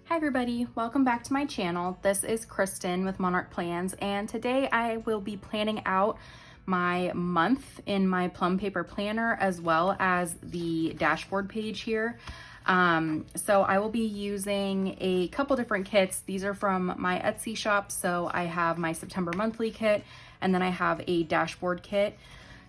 Hi everybody, welcome back to my channel. This is Kristen with Monarch Plans, and today I will be planning out my month in my Plum paper planner as well as the dashboard page here. So I will be using a couple different kits. These are from my Etsy shop. So I have my September monthly kit and then I have a dashboard kit.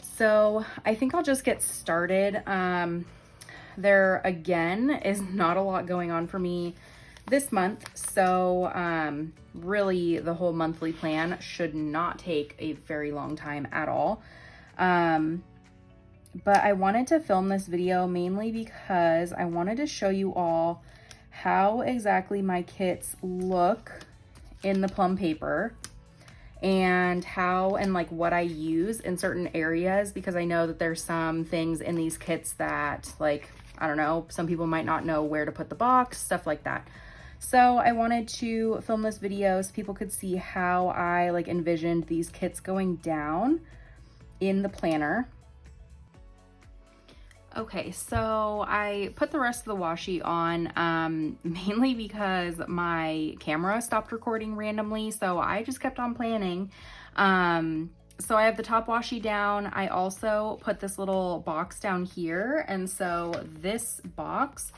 So I think I'll just get started. There again is not a lot going on for me this month, so really the whole monthly plan should not take a very long time at all. But I wanted to film this video mainly because I wanted to show you all how exactly my kits look in the Plum paper and how and like what I use in certain areas, because I know that there's some things in these kits that, like, I don't know, some people might not know where to put the box, stuff like that. So I wanted to film this video so people could see how I like envisioned these kits going down in the planner. Okay, so I put the rest of the washi on mainly because my camera stopped recording randomly, so I just kept on planning. So I have the top washi down. I also put this little box down here, and so this box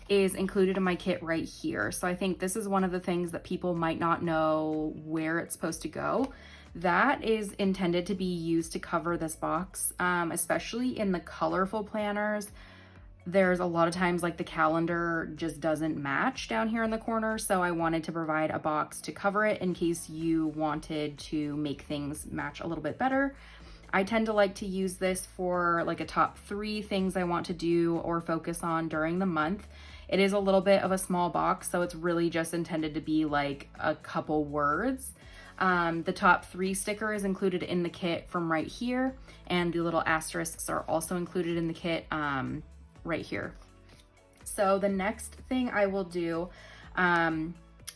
is included in my kit right here. So I think this is one of the things that people might not know where it's supposed to go. That is intended to be used to cover this box, especially in the colorful planners. There's a lot of times like the calendar just doesn't match down here in the corner. So I wanted to provide a box to cover it in case you wanted to make things match a little bit better. I tend to like to use this for like a top 3 things I want to do or focus on during the month. It is a little bit of a small box, so it's really just intended to be like a couple words. The top 3 sticker is included in the kit from right here, and the little asterisks are also included in the kit right here. So the next thing I will do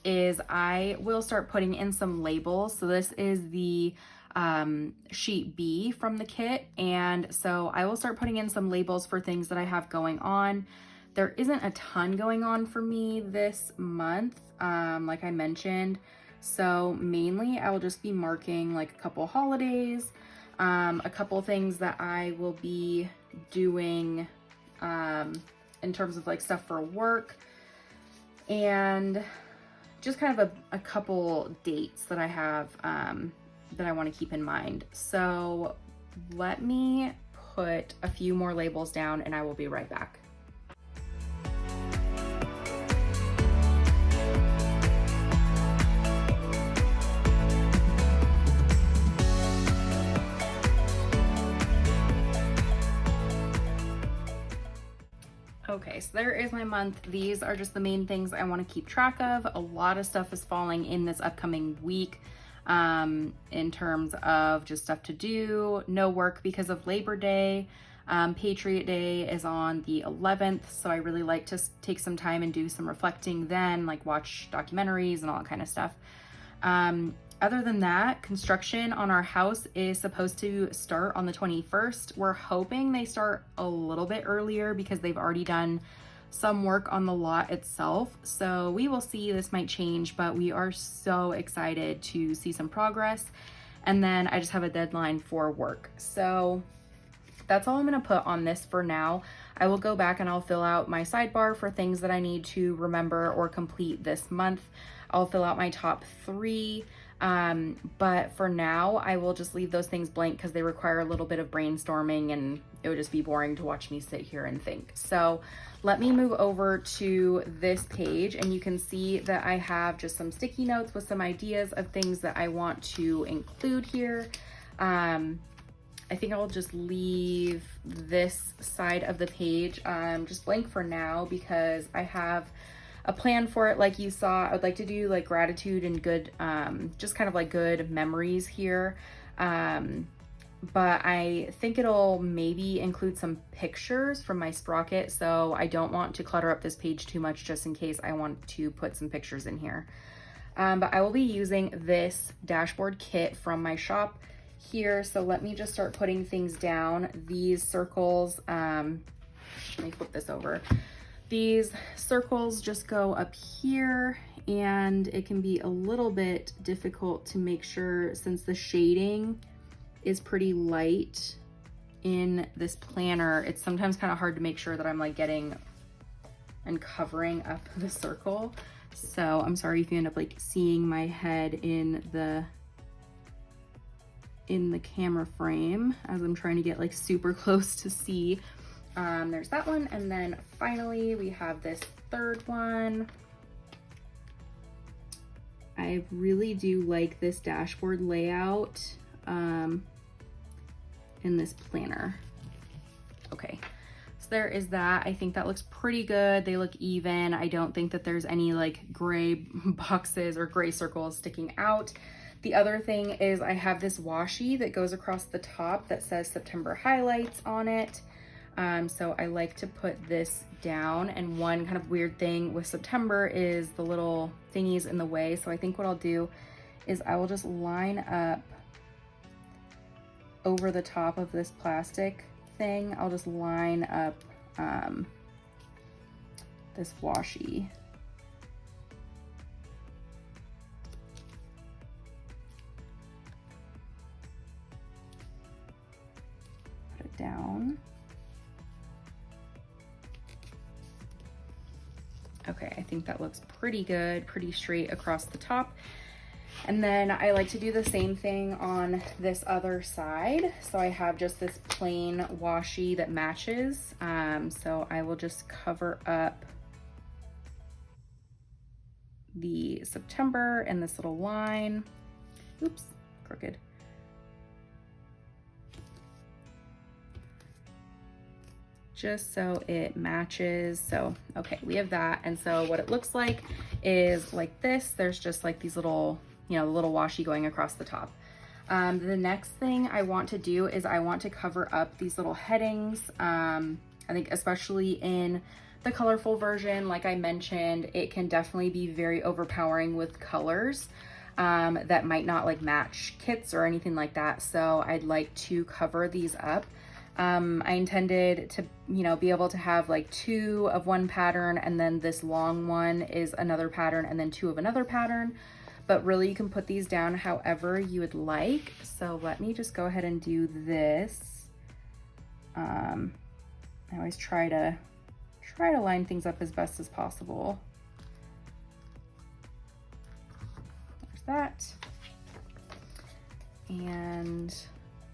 is I will start putting in some labels. So this is the sheet B from the kit, and so I will start putting in some labels for things that I have going on. There isn't a ton going on for me this month, like I mentioned. So mainly I will just be marking like a couple holidays, a couple things that I will be doing in terms of like stuff for work, and just kind of a couple dates that I have that I want to keep in mind. So let me put a few more labels down and I will be right back. Okay, so there is my month. These are just the main things I want to keep track of. A lot of stuff is falling in this upcoming week in terms of just stuff to do. No work because of Labor Day. Patriot Day is on the 11th, so I really like to take some time and do some reflecting then, like watch documentaries and all that kind of stuff. Other than that, construction on our house is supposed to start on the 21st. We're hoping they start a little bit earlier because they've already done some work on the lot itself. So we will see, this might change, but we are so excited to see some progress. And then I just have a deadline for work. So that's all I'm gonna put on this for now. I will go back and I'll fill out my sidebar for things that I need to remember or complete this month. I'll fill out my top 3. But for now, I will just leave those things blank because they require a little bit of brainstorming and it would just be boring to watch me sit here and think. So let me move over to this page and you can see that I have just some sticky notes with some ideas of things that I want to include here. I think I'll just leave this side of the page just blank for now because I have a plan for it. Like you saw, I would like to do like gratitude and good, just kind of like good memories here. But I think it'll maybe include some pictures from my sprocket. So I don't want to clutter up this page too much just in case I want to put some pictures in here. But I will be using this dashboard kit from my shop here. So let me just start putting things down. These circles, let me flip this over. These circles just go up here, and it can be a little bit difficult to make sure, since the shading is pretty light in this planner, it's sometimes kind of hard to make sure that I'm like getting and covering up the circle. So I'm sorry if you end up like seeing my head in the camera frame as I'm trying to get like super close to see. There's that one, and then finally we have this third one. I really do like this dashboard layout in this planner. Okay, so there is that. I think that looks pretty good. They look even. I don't think that there's any like gray boxes or gray circles sticking out. The other thing is I have this washi that goes across the top that says September highlights on it. So I like to put this down, and one kind of weird thing with September is the little thingies in the way. So I think what I'll do is I will just line up over the top of this plastic thing. I'll just line up this washi. Put it down. Okay, I think that looks pretty good, pretty straight across the top. And then I like to do the same thing on this other side. So I have just this plain washi that matches. So I will just cover up the September and this little line. Oops, crooked. Just so it matches. So, okay, we have that. And so what it looks like is like this. There's just like these little, you know, the little washi going across the top. The next thing I want to do is I want to cover up these little headings. I think especially in the colorful version, like I mentioned, it can definitely be very overpowering with colors that might not like match kits or anything like that. So I'd like to cover these up. I intended to, you know, be able to have like 2 of one pattern, and then this long one is another pattern, and then 2 of another pattern. But really you can put these down however you would like. So let me just go ahead and do this. I always try to line things up as best as possible. There's that. And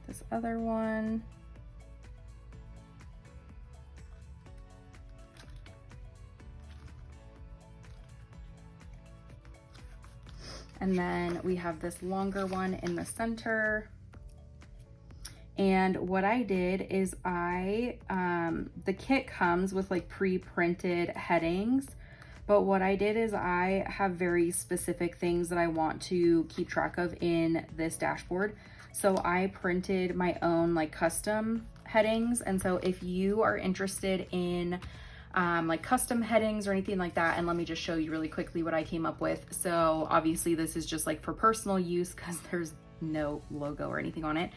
this other one. And then we have this longer one in the center. And what I did is the kit comes with like pre-printed headings, but what I did is I have very specific things that I want to keep track of in this dashboard. So I printed my own like custom headings. And so if you are interested in like custom headings or anything like that, and let me just show you really quickly what I came up with. So obviously this is just like for personal use because there's no logo or anything on it,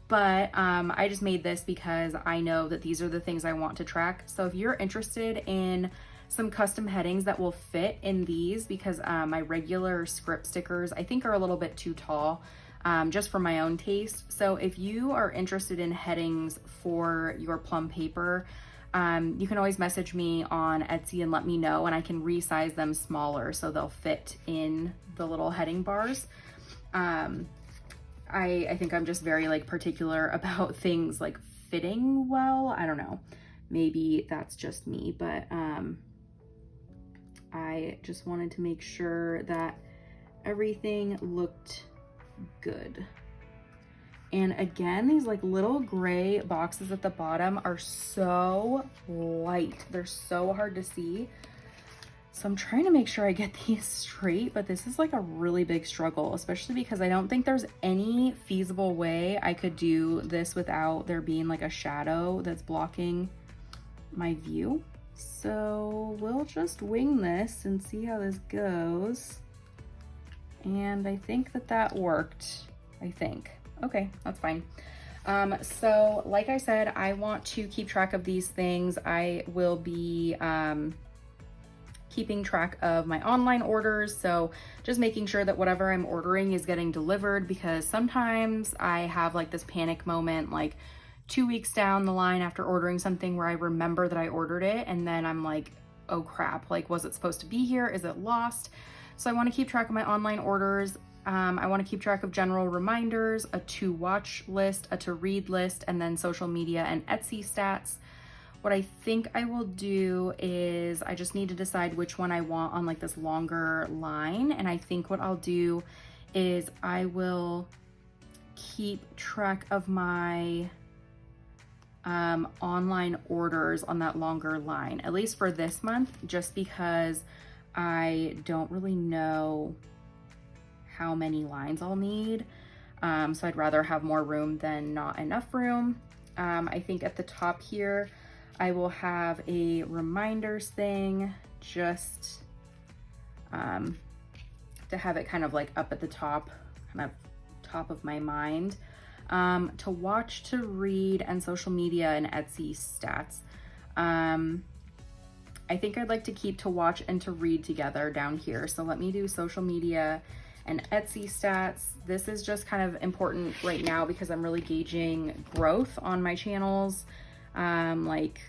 but I just made this because I know that these are the things I want to track. So if you're interested in some custom headings that will fit in these, because my regular script stickers I think are a little bit too tall just for my own taste. So if you are interested in headings for your Plum paper, you can always message me on Etsy and let me know, and I can resize them smaller so they'll fit in the little heading bars. I think I'm just very like particular about things like fitting well. I don't know, maybe that's just me, but I just wanted to make sure that everything looked good. And again, these like little gray boxes at the bottom are so light. They're so hard to see. So I'm trying to make sure I get these straight, but this is like a really big struggle, especially because I don't think there's any feasible way I could do this without there being like a shadow that's blocking my view. So we'll just wing this and see how this goes. And I think that worked, I think. Okay, that's fine. So like I said, I want to keep track of these things. I will be keeping track of my online orders. So just making sure that whatever I'm ordering is getting delivered, because sometimes I have like this panic moment, like 2 weeks down the line after ordering something, where I remember that I ordered it and then I'm like, oh crap, like was it supposed to be here? Is it lost? So I want to keep track of my online orders. I want to keep track of general reminders, a to watch list, a to read list, and then social media and Etsy stats. What I think I will do is I just need to decide which one I want on like this longer line. And I think what I'll do is I will keep track of my online orders on that longer line, at least for this month, just because I don't really know how many lines I'll need. So I'd rather have more room than not enough room. I think at the top here, I will have a reminders thing, just to have it kind of like up at the top, kind of top of my mind. To watch, to read, and social media and Etsy stats. I think I'd like to keep to watch and to read together down here. So let me do social media and Etsy stats. This is just kind of important right now because I'm really gauging growth on my channels, like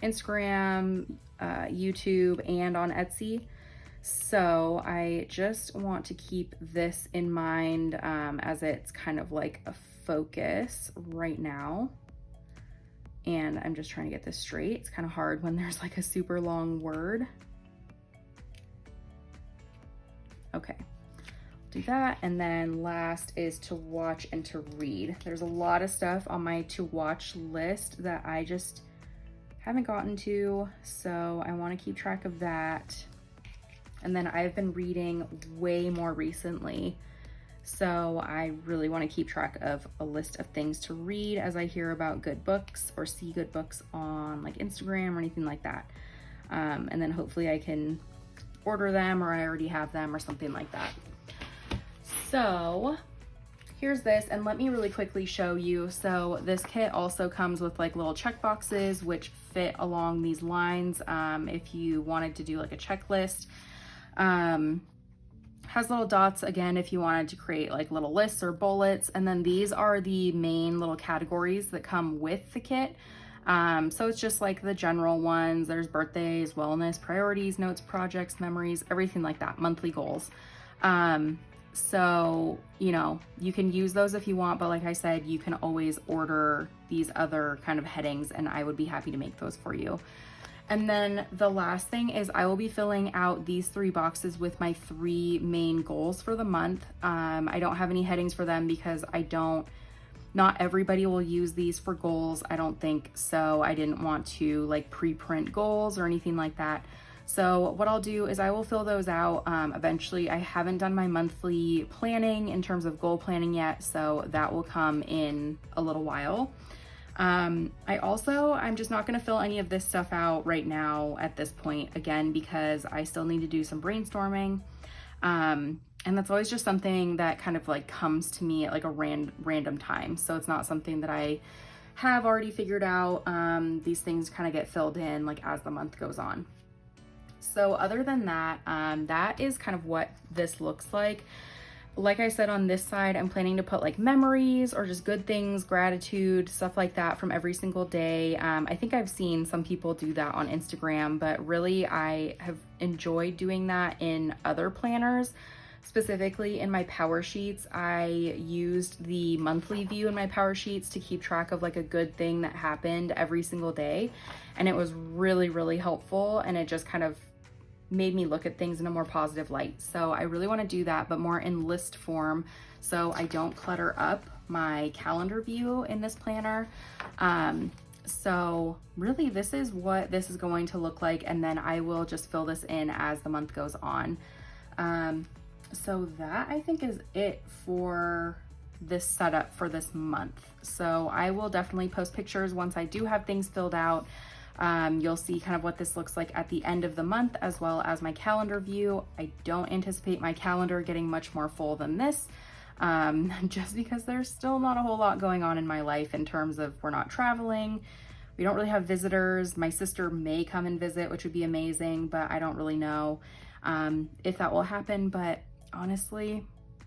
Instagram, YouTube, and on Etsy. So I just want to keep this in mind as it's kind of like a focus right now. And I'm just trying to get this straight. It's kind of hard when there's like a super long word. Okay, do that. And then last is to watch and to read. There's a lot of stuff on my to watch list that I just haven't gotten to, so I want to keep track of that. And then I've been reading way more recently, so I really want to keep track of a list of things to read as I hear about good books or see good books on like Instagram or anything like that. And then hopefully I can order them, or I already have them or something like that. So here's this, and let me really quickly show you. So this kit also comes with like little check boxes which fit along these lines. If you wanted to do like a checklist, has little dots again if you wanted to create like little lists or bullets. And then these are the main little categories that come with the kit. So it's just like the general ones. There's birthdays, wellness, priorities, notes, projects, memories, everything like that, monthly goals. So, you know, you can use those if you want, but like I said, you can always order these other kind of headings and I would be happy to make those for you. And then the last thing is I will be filling out these 3 boxes with my 3 main goals for the month. I don't have any headings for them because not everybody will use these for goals, I don't think. So I didn't want to like pre-print goals or anything like that. So what I'll do is I will fill those out eventually. I haven't done my monthly planning in terms of goal planning yet, so that will come in a little while. I'm just not gonna fill any of this stuff out right now at this point, again, because I still need to do some brainstorming. And that's always just something that kind of like comes to me at like a random time. So it's not something that I have already figured out. These things kind of get filled in like as the month goes on. So other than that, that is kind of what this looks like. Like I said, on this side, I'm planning to put like memories or just good things, gratitude, stuff like that from every single day. I think I've seen some people do that on Instagram, but really I have enjoyed doing that in other planners. Specifically in my power sheets, I used the monthly view in my power sheets to keep track of like a good thing that happened every single day. And it was really, really helpful. And it just kind of made me look at things in a more positive light. So I really want to do that, but more in list form, so I don't clutter up my calendar view in this planner. So really this is what this is going to look like, and then I will just fill this in as the month goes on. So that I think is it for this setup for this month. So I will definitely post pictures once I do have things filled out. You'll see kind of what this looks like at the end of the month, as well as my calendar view. I don't anticipate my calendar getting much more full than this. just because there's still not a whole lot going on in my life in terms of we're not traveling. We don't really have visitors. My sister may come and visit, which would be amazing, but I don't really know if that will happen. But honestly,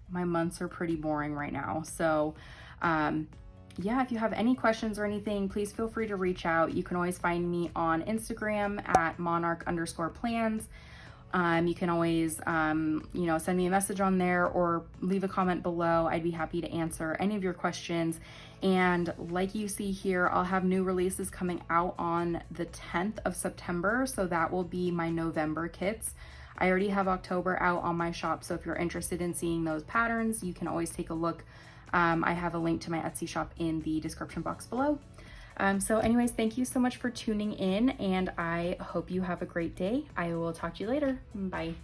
my months are pretty boring right now. So yeah, if you have any questions or anything, please feel free to reach out. You can always find me on Instagram at monarch_plans. You can always, you know, send me a message on there or leave a comment below. I'd be happy to answer any of your questions. And like you see here, I'll have new releases coming out on the 10th of September. So that will be my November kits. I already have October out on my shop. So if you're interested in seeing those patterns, you can always take a look. I have a link to my Etsy shop in the description box below. So anyways, thank you so much for tuning in, and I hope you have a great day. I will talk to you later. Bye.